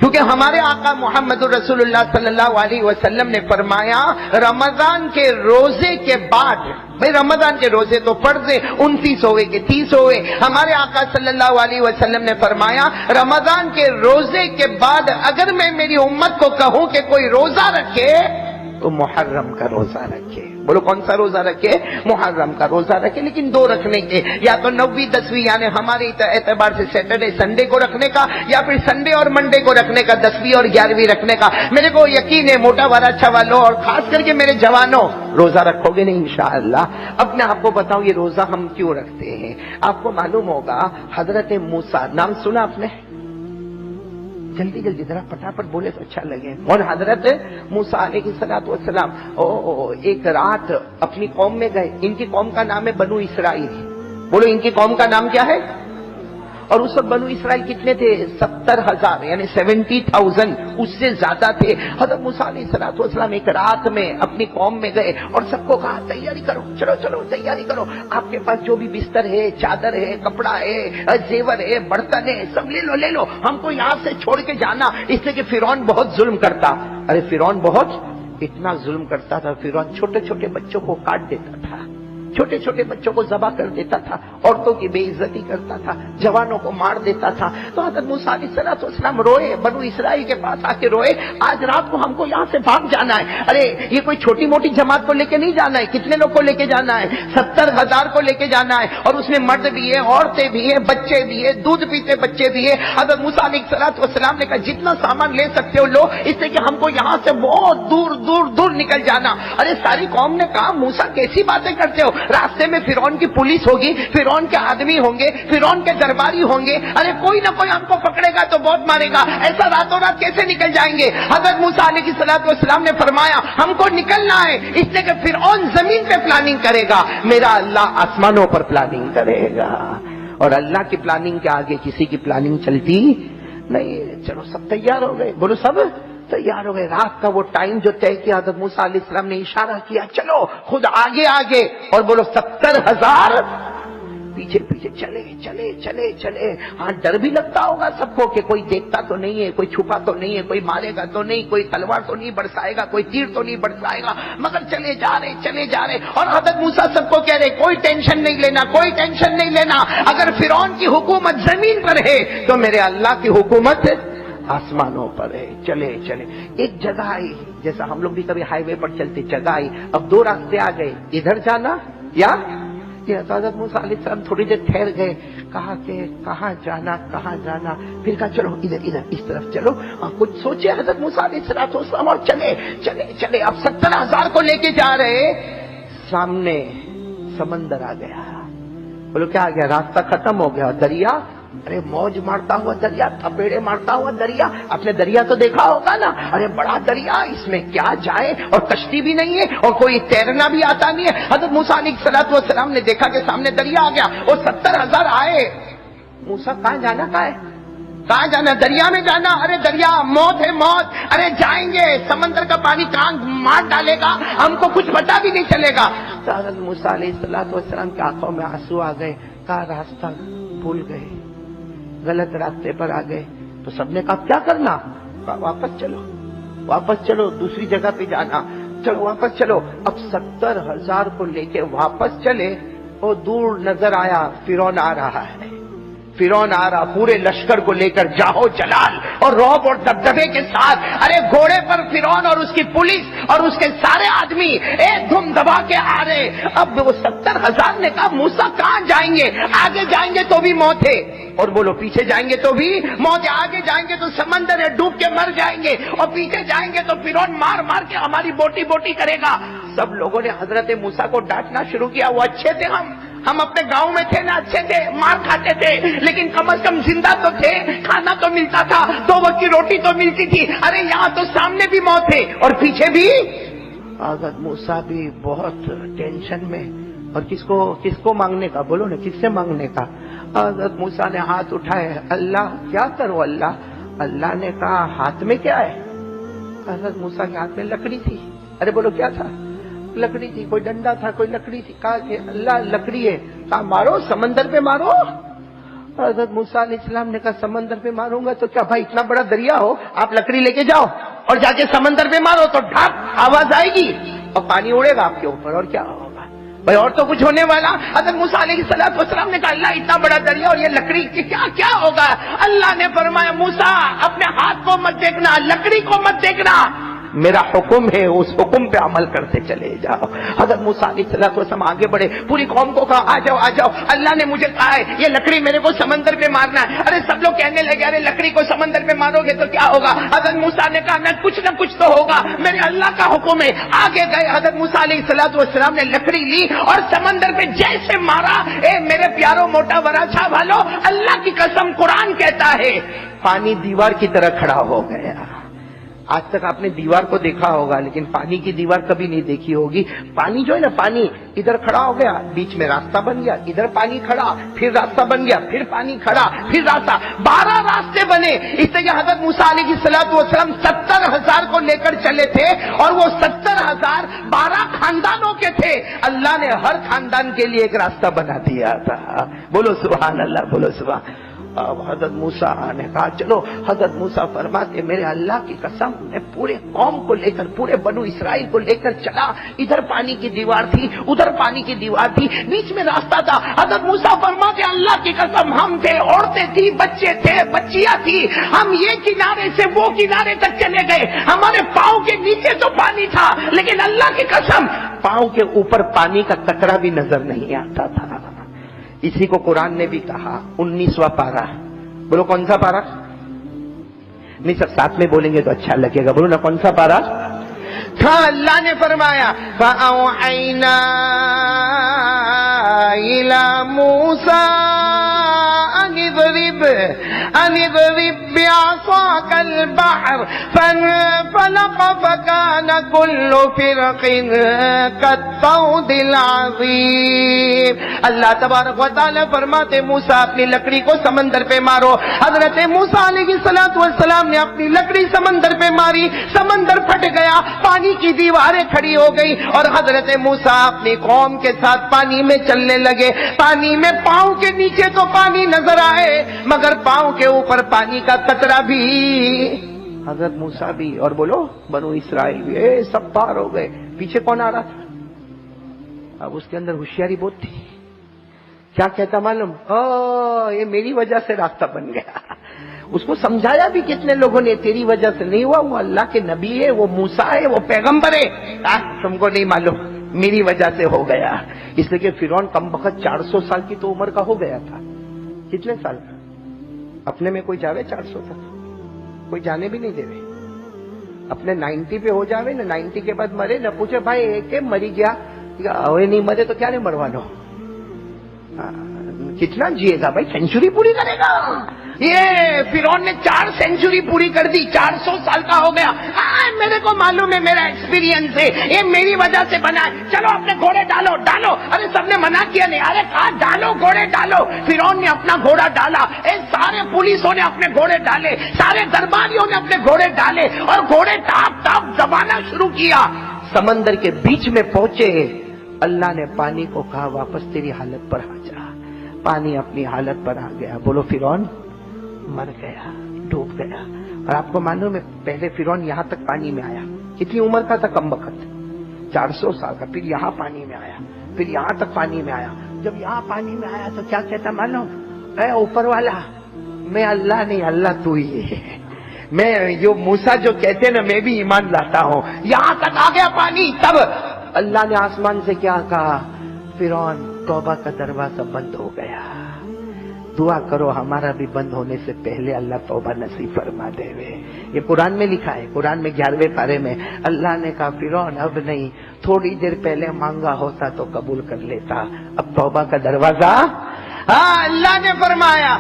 کیونکہ ہمارے آقا محمد رسول اللہ صلی اللہ علیہ وسلم نے فرمایا رمضان کے روزے کے بعد، بھئی رمضان کے روزے تو فرض ہے، 29 ہوئے کہ 30 ہوئے، ہمارے آقا صلی اللہ علیہ وسلم نے فرمایا رمضان کے روزے کے بعد اگر میں میری امت کو کہوں کہ کوئی روزہ رکھے تو محرم کا روزہ رکھے. بولو کون سا روزہ رکھے؟ محرم کا روزہ رکھے. لیکن دو رکھنے کے، یا تو 9ویں 10ویں یعنی ہمارے اعتبار سے سیٹرڈے سنڈے کو رکھنے کا، یا پھر سنڈے اور منڈے کو رکھنے کا، 10ویں اور 11ویں رکھنے کا. میرے کو یقین ہے موٹا والا اچھا والوں اور خاص کر کے میرے جوانوں روزہ رکھو گے نہیں انشاءاللہ. اب میں آپ کو بتاؤں یہ روزہ ہم کیوں رکھتے ہیں. آپ کو معلوم ہوگا حضرت موسیٰ، نام سنا آپ نے؟ جلدی جلدی ذرا پٹافٹ بولے تو اچھا لگے. اور حضرت موسیٰ علیہ السلام ایک رات اپنی قوم میں گئے. ان کی قوم کا نام ہے بنو اسرائیل. بولو ان کی قوم کا نام کیا ہے؟ اور اس وقت بنو اسرائیل کتنے تھے؟ 70,000 یعنی 70,000 اس سے زیادہ تھے. حضرت موسیٰ علیہ السلام ایک رات میں اپنی قوم میں گئے اور سب کو کہا تیاری کرو، چلو چلو تیاری کرو، آپ کے پاس جو بھی بستر ہے، چادر ہے، کپڑا ہے، زیور ہے، برتن ہے، سب لے لو، ہم کو یہاں سے چھوڑ کے جانا. اس لیے کہ فرعون بہت ظلم کرتا. ارے فرعون بہت اتنا ظلم کرتا تھا، فرعون چھوٹے چھوٹے بچوں کو کاٹ دیتا تھا، چھوٹے چھوٹے بچوں کو ذبح کر دیتا تھا، عورتوں کی بے عزتی کرتا تھا، جوانوں کو مار دیتا تھا. تو حضرت موسیٰ علیہ السلام روئے، بنو اسرائیل کے پاس آ کے روئے، آج رات کو ہم کو یہاں سے بھاگ جانا ہے. ارے یہ کوئی چھوٹی موٹی جماعت کو لے کے نہیں جانا ہے. کتنے لوگ کو لے کے جانا ہے؟ 70,000 کو لے کے جانا ہے. اور اس میں مرد بھی ہے، عورتیں بھی ہیں، بچے بھی ہیں، دودھ پیتے بچے بھی ہیں. حضرت موسیٰ علیہ السلام نے کہا جتنا سامان لے سکتے ہو لو، اس لیے کہ ہم کو یہاں سے بہت دور دور دور نکل جانا. ارے ساری قوم نے کہا موسیٰ کیسی باتیں کرتے ہو، راستے میں فرعون کی پولیس ہوگی، فرعون کے آدمی ہوں گے، فرعون کے درباری ہوں گے، ارے کوئی نہ کوئی ہم کو پکڑے گا تو بہت مارے گا، ایسا راتوں رات کیسے نکل جائیں گے. حضرت موسیٰ علیہ السلام نے فرمایا ہم کو نکلنا ہے، اس لیے کہ فرعون زمین پہ پلاننگ کرے گا، میرا اللہ آسمانوں پر پلاننگ کرے گا. اور اللہ کی پلاننگ کے آگے کسی کی پلاننگ چلتی نہیں. چلو سب تیار ہو گئے، بولو سب تیار ہو گئے. رات کا وہ ٹائم جو طے کیا حضرت موسیٰ علیہ السلام نے اشارہ کیا چلو خود آگے آگے، اور بولو 70,000 پیچھے پیچھے چلے چلے چلے چلے. ہاں ڈر بھی لگتا ہوگا سب کو کہ کوئی دیکھتا تو نہیں ہے، کوئی چھپا تو نہیں ہے، کوئی مارے گا تو نہیں، کوئی تلوار تو نہیں برسائے گا، کوئی تیر تو نہیں برسائے گا، مگر چلے جا رہے. اور حضرت موسیٰ سب کو کہہ رہے کوئی ٹینشن نہیں لینا، کوئی ٹینشن نہیں لینا. اگر فرعون کی حکومت زمین پر ہے تو میرے اللہ کی حکومت آسمانوں پر ہے. چلے چلے ایک جگہ آئی، جیسا ہم لوگ بھی کبھی ہائی وے پر چلتے، جگہ آئی. اب دو راستے آ گئے، ادھر جانا یا حضرت موسیٰ علیہ السلام تھوڑی دیر ٹھہر گئے، کہا کہ کہاں جانا. پھر کہا چلو ادھر اس طرف چلو. کچھ سوچے حضرت موسیٰ علیہ السلام اور چلے. اب 70,000 کو لے کے جا رہے، سامنے سمندر آ گیا. بولو کیا آ گیا؟ راستہ ختم ہو گیا. دریا، ارے موج مارتا ہوا دریا، تھپیڑے مارتا ہوا دریا. آپ نے دریا تو دیکھا ہوگا نا، ارے بڑا دریا، اس میں کیا جائے، اور کشتی بھی نہیں ہے اور کوئی تیرنا بھی آتا نہیں ہے. حضرت موسیٰ علیہ السلام نے دیکھا کہ سامنے دریا آ گیا اور 70,000 آئے. موسیٰ کہاں جانا؟ دریا میں جانا. ارے دریا موت ہے، موت. ارے جائیں گے، سمندر کا پانی کہاں مار ڈالے گا، ہم کو کچھ پتا بھی نہیں چلے گا. تو حضرت موسیٰ علیہ السلام کی آنکھوں میں آنسو آ گئے. کہا راستہ بھول گئے، غلط راستے پر آ گئے. تو سب نے کہا کیا کرنا؟ واپس چلو دوسری جگہ پہ جانا. چلو واپس چلو. اب 70,000 کو لے کے واپس چلے اور دور نظر آیا فرعون آ رہا ہے. پورے لشکر کو لے کر جاہو جلال اور رعب اور دبدبے کے ساتھ. ارے گھوڑے پر فرعون اور اس کی پولیس اور اس کے سارے آدمی ایک دھم دبا کے آ رہے. اب وہ 70,000 نے کہا موسیٰ کہاں جائیں گے؟ آگے جائیں گے تو بھی موت ہے، اور بولو پیچھے جائیں گے تو بھی موت ہے. آگے جائیں گے تو سمندر ہے، ڈوب کے مر جائیں گے، اور پیچھے جائیں گے تو فرعون مار مار کے ہماری بوٹی کرے گا. سب لوگوں نے حضرت موسیٰ کو ڈانٹنا شروع کیا. وہ اچھے تھے، ہم اپنے گاؤں میں تھے نا، اچھے تھے، مار کھاتے تھے، لیکن کم از کم زندہ تو تھے، کھانا تو ملتا تھا، 2 وقت کی روٹی تو ملتی تھی. ارے یہاں تو سامنے بھی موت ہے اور پیچھے بھی. حضرت موسیٰ بھی بہت ٹینشن میں. اور کس کو مانگنے کا؟ بولو نا، کس سے مانگنے کا؟ حضرت موسیٰ نے ہاتھ اٹھائے، اللہ کیا کرو اللہ. اللہ نے کہا ہاتھ میں کیا ہے؟ حضرت موسیٰ کے ہاتھ میں لکڑی تھی. ارے بولو کیا تھا؟ لکڑی تھی. کوئی ڈنڈا تھا، کوئی لکڑی تھی. کہا کہ اللہ لکڑی ہے. کہا مارو، سمندر پہ مارو. حضرت موسیٰ علیہ السلام نے کہا سمندر پہ ماروں گا تو کیا بھائی اتنا بڑا دریا ہو، آپ لکڑی لے کے جاؤ اور جا کے سمندر پہ مارو تو ڈھاک آواز آئے گی اور پانی اڑے گا آپ کے اوپر، اور کیا ہوگا بھائی، اور تو کچھ ہونے والا۔ حضرت موسیٰ علیہ السلام نے کہا اللہ اتنا بڑا دریا اور یہ لکڑی کیا ہوگا؟ اللہ نے فرمایا موسیٰ اپنے ہاتھ کو مت دیکھنا، لکڑی کو مت دیکھنا، میرا حکم ہے اس حکم پہ عمل کرتے چلے جاؤ۔ حضرت موسیٰ علیہ السلام آگے بڑھے، پوری قوم کو کہا آ جاؤ، اللہ نے مجھے کہا ہے یہ لکڑی میرے کو سمندر پہ مارنا ہے۔ ارے سب لوگ کہنے لگے ارے لکڑی کو سمندر پہ مارو گے تو کیا ہوگا؟ حضرت موسیٰ نے کہا کچھ نہ کچھ تو ہوگا، میرے اللہ کا حکم ہے۔ آگے گئے، حضرت موسیٰ علیہ السلام نے لکڑی لی اور سمندر پہ جیسے مارا، اے میرے پیاروں موٹا وراچھا والو، اللہ کی قسم قرآن کہتا ہے پانی دیوار کی طرح کھڑا ہو گیا۔ آج تک آپ نے دیوار کو دیکھا ہوگا لیکن پانی کی دیوار کبھی نہیں دیکھی ہوگی۔ پانی جو ہے نا، پانی ادھر کھڑا ہو گیا، بیچ میں راستہ بن گیا، ادھر پانی کھڑا، پھر راستہ بن گیا، پھر پانی کھڑا، پھر راستہ، 12 راستے بنے۔ اس لیے حضرت موسیٰ علیہ السلام 70,000 کو لے کر چلے تھے اور وہ 70,000 12 خاندانوں کے تھے۔ اللہ نے ہر خاندان کے لیے ایک راستہ بنا دیا تھا۔ بولو سبحان اللہ، بولو سبحان۔ اب حضرت موسیٰ نے کہا چلو، حضرت موسیٰ فرماتے میرے اللہ کی قسم میں پورے قوم کو لے کر، پورے بنو اسرائیل کو لے کر چلا، ادھر پانی کی دیوار تھی، ادھر پانی کی دیوار تھی، بیچ میں راستہ تھا۔ حضرت موسیٰ فرماتے اللہ کی قسم ہم تھے، عورتیں تھی، بچے تھے، بچیاں تھی، ہم یہ کنارے سے وہ کنارے تک چلے گئے، ہمارے پاؤں کے نیچے تو پانی تھا لیکن اللہ کی قسم پاؤں کے اوپر پانی کا قطرہ بھی نظر نہیں آتا تھا۔ اسی کو قرآن نے بھی کہا، 19واں پارہ، بولو کون سا پارہ؟ نہیں سب ساتھ میں بولیں گے تو اچھا لگے گا، بولو نا کون سا پارہ؟ اللہ نے فرمایا فَأَوْحَيْنَا إِلَى مُوسَىٰ أَنِ اضْرِب بِّعَصَاكَ الْبَحْرَ فَانفَلَقَ فَكَانَ كُلُّ فِرْقٍ كَالطَّوْدِ الْعَظِيمِ۔ اللہ تبارک و تعالیٰ فرماتے موسیٰ اپنی لکڑی کو سمندر پہ مارو۔ حضرت موسیٰ علیہ السلام نے اپنی لکڑی سمندر پہ ماری، سمندر پھٹ گیا، پانی کی دیواریں کھڑی ہو گئی اور حضرت موسیٰ اپنی قوم کے ساتھ پانی میں چلنے لگے۔ پانی میں پاؤں کے نیچے تو پانی نظر آئے مگر پاؤں کے اوپر پانی کا قطرہ بھی۔ حضرت موسیٰ بھی اور بولو بنو اسرائیل بھی سب پار ہو گئے۔ پیچھے کون آ رہا تھا؟ اب اس کے اندر ہوشیاری بہت تھی۔ کیا کہتا معلوم؟ یہ میری وجہ سے راستہ بن گیا۔ اس کو سمجھایا بھی کتنے لوگوں نے، تیری وجہ سے نہیں ہوا، وہ اللہ کے نبی ہے، وہ موسیٰ ہے، وہ پیغمبر ہے، تم کو نہیں معلوم، میری وجہ سے ہو گیا۔ اس لیے کہ فرعون کم بخت 400 سال کی تو عمر کا ہو گیا تھا۔ کتنے سال کا؟ اپنے میں کوئی جاوے 400 تک؟ کوئی جانے بھی نہیں دے رہے۔ اپنے 90 پہ ہو جاوے نا، 90 کے بعد مرے نہ پوچھے بھائی ایک مری گیا، نہیں مرے تو کیا نہیں مروا لو، کتنا جیے گا بھائی، سینچری پوری کرے گا۔ یہ فرعون نے 4 سینچری پوری کر دی، 400 سال کا ہو گیا۔ میرے کو معلوم ہے، میرا ایکسپیرینس ہے، یہ میری وجہ سے بنا ہے، چلو اپنے گھوڑے ڈالو۔ ارے سب نے منع کیا نہیں، ارے کہا ڈالو گھوڑے ڈالو۔ فرعون نے اپنا گھوڑا ڈالا، سارے پولیسوں نے اپنے گھوڑے ڈالے، سارے درباریوں نے اپنے گھوڑے ڈالے اور گھوڑے ٹاپ دبانا شروع کیا۔ سمندر کے بیچ میں پہنچے، اللہ نے پانی کو کہا واپس تیری حالت پر آ جا۔ پانی اپنی حالت پر آ گیا۔ بولو فرعون مر گیا، ڈوب گیا۔ اور آپ کو معلوم ہے پہلے فرعون یہاں تک پانی میں آیا، کتنی عمر کا تھا؟ کم بخت 400 سال کا۔ پھر یہاں پانی میں آیا، پھر یہاں تک پانی میں آیا۔ جب یہاں پانی میں آیا تو کیا کہتا معلوم؟ اے اوپر والا، میں اللہ نہیں، اللہ تو ہی ہے۔ میں جو موسیٰ جو کہتے نا میں بھی ایمان لاتا ہوں۔ یہاں تک آ گیا پانی، تب اللہ نے آسمان سے کیا کہا؟ فرعون توبہ کا دروازہ بند ہو گیا، دعا کرو ہمارا بھی بند ہونے سے پہلے اللہ توبہ نصیب فرما دے وے۔ یہ قرآن میں لکھا ہے، قرآن میں 11ویں پارے میں اللہ نے کہا فرعون اب نہیں، تھوڑی دیر پہلے مانگا ہوتا تو قبول کر لیتا، اب توبہ کا دروازہ۔ اللہ نے فرمایا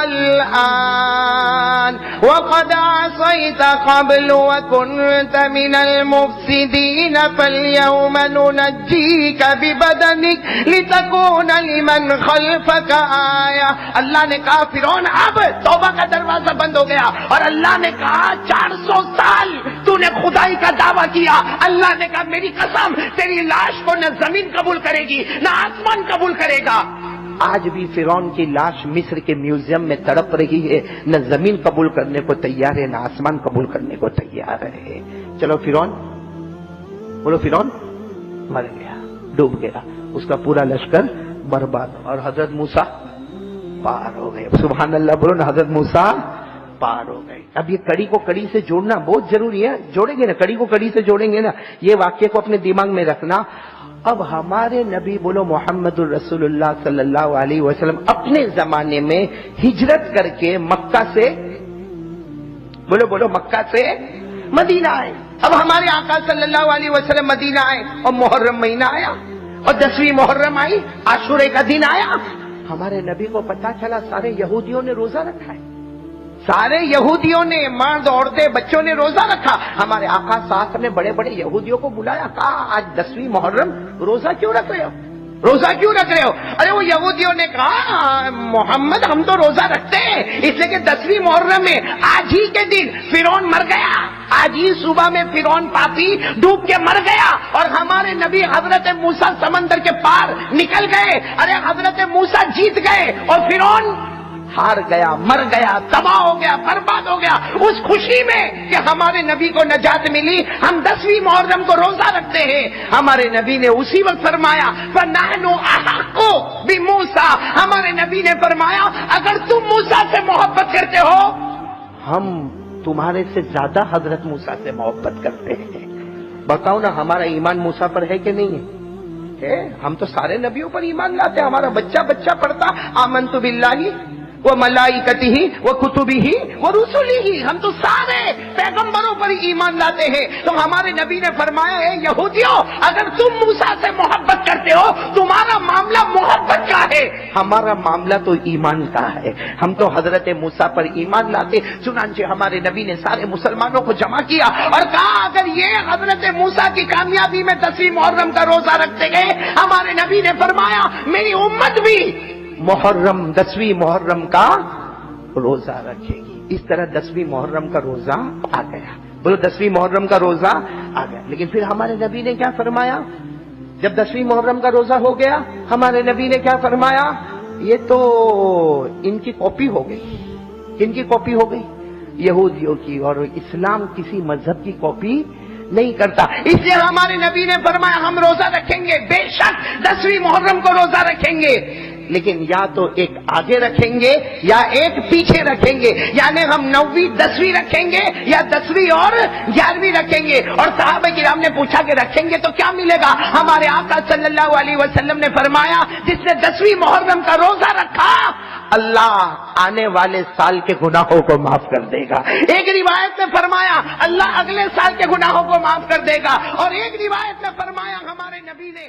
الآن وقد عصيت قبل وكنت من المفسدين فاليوم ننجيك ببدنك لتكون لمن خلفك آية۔ اللہ نے کہا فرعون اب توبہ کا دروازہ بند ہو گیا، اور اللہ نے کہا 400 سال تو نے خدائی کا دعویٰ کیا، اللہ نے کہا میری قسم تیری لاش کو نہ زمین قبول کرے گی نہ آسمان قبول کرے گا۔ آج بھی فرعون کی لاش مصر کے میوزیم میں تڑپ رہی ہے، نہ زمین قبول کرنے کو تیار ہے، نہ آسمان قبول کرنے کو تیار ہے۔ چلو فرعون، بولو فرعون مر گیا، ڈوب گیا، اس کا پورا لشکر برباد، اور حضرت موسیٰ پار ہو گئے۔ سبحان اللہ بولو نا، حضرت موسیٰ پار ہو گئے۔ اب یہ کڑی کو کڑی سے جوڑنا بہت ضروری ہے، جوڑیں گے نا، کڑی کو کڑی سے جوڑیں گے نا، یہ واقعے کو اپنے دماغ میں رکھنا۔ اب ہمارے نبی بولو محمد الرسول اللہ صلی اللہ علیہ وسلم اپنے زمانے میں ہجرت کر کے مکہ سے بولو مکہ سے مدینہ آئے۔ اب ہمارے آقا صلی اللہ علیہ وسلم مدینہ آئے اور محرم مہینہ آیا اور 10ویں محرم آئی، عاشورے کا دن آیا۔ ہمارے نبی کو پتا چلا سارے یہودیوں نے روزہ رکھا ہے، سارے یہودیوں نے، مرد عورتیں بچوں نے روزہ رکھا۔ ہمارے آقا ساتھ نے بڑے بڑے یہودیوں کو بلایا، کہا آج 10ویں محرم روزہ کیوں رکھ رہے ہو، روزہ کیوں رکھ رہے ہو؟ ارے وہ یہودیوں نے کہا محمد ہم تو روزہ رکھتے ہیں، اس لیے کہ 10ویں محرم میں آج ہی کے دن فرعون مر گیا، آج ہی صبح میں فرعون پاپی ڈوب کے مر گیا اور ہمارے نبی حضرت موسیٰ سمندر کے پار نکل گئے۔ ارے حضرت موسیٰ جیت گئے اور فرعون ہار گیا، مر گیا، تباہ ہو گیا، برباد ہو گیا۔ اس خوشی میں کہ ہمارے نبی کو نجات ملی، ہم 10ویں محرم کو روزہ رکھتے ہیں۔ ہمارے نبی نے اسی وقت فرمایا فَنَحْنُ أَحَقُّ بِمُوسَىٰ، ہمارے نبی نے فرمایا اگر تم موسیٰ سے محبت کرتے ہو ہم تمہارے سے زیادہ حضرت موسیٰ سے محبت کرتے ہیں۔ بتاؤ نا ہمارا ایمان موسیٰ پر ہے کہ نہیں ہے؟ ہم تو سارے نبیوں پر ایمان لاتے ہیں، ہمارا بچہ پڑھتا آمنت باللہ وملائکتہ وکتبہ ورسلہ، ہم تو سارے پیغمبروں پر ایمان لاتے ہیں۔ تو ہمارے نبی نے فرمایا اے یہودیوں اگر تم موسیٰ سے محبت کرتے ہو تمہارا معاملہ محبت کا ہے، ہمارا معاملہ تو ایمان کا ہے، ہم تو حضرت موسیٰ پر ایمان لاتے۔ چنانچہ ہمارے نبی نے سارے مسلمانوں کو جمع کیا اور کہا اگر یہ حضرت موسیٰ کی کامیابی میں 10ویں محرم کا روزہ رکھتے گئے، ہمارے نبی نے فرمایا میری امت بھی محرم 10ویں محرم کا روزہ رکھے گی۔ اس طرح 10ویں محرم کا روزہ آ گیا، بولو 10ویں محرم کا روزہ آ گیا۔ لیکن پھر ہمارے نبی نے کیا فرمایا جب 10ویں محرم کا روزہ ہو گیا؟ ہمارے نبی نے کیا فرمایا یہ تو ان کی کاپی ہو گئی۔ کن کی کاپی ہو گئی؟ یہودیوں کی، اور اسلام کسی مذہب کی کاپی نہیں کرتا، اس لیے ہمارے نبی نے فرمایا ہم روزہ رکھیں گے، بے شک 10ویں محرم کو روزہ رکھیں گے، لیکن یا تو ایک آگے رکھیں گے یا ایک پیچھے رکھیں گے، یعنی ہم 9ویں 10ویں رکھیں گے یا 10ویں اور 11ویں رکھیں گے۔ اور صحابہ کرام نے پوچھا کہ رکھیں گے تو کیا ملے گا؟ ہمارے آقا صلی اللہ علیہ وسلم نے فرمایا جس نے 10ویں محرم کا روزہ رکھا اللہ آنے والے سال کے گناہوں کو معاف کر دے گا۔ ایک روایت میں فرمایا اللہ اگلے سال کے گناہوں کو معاف کر دے گا، اور ایک روایت میں فرمایا ہمارے نبی نے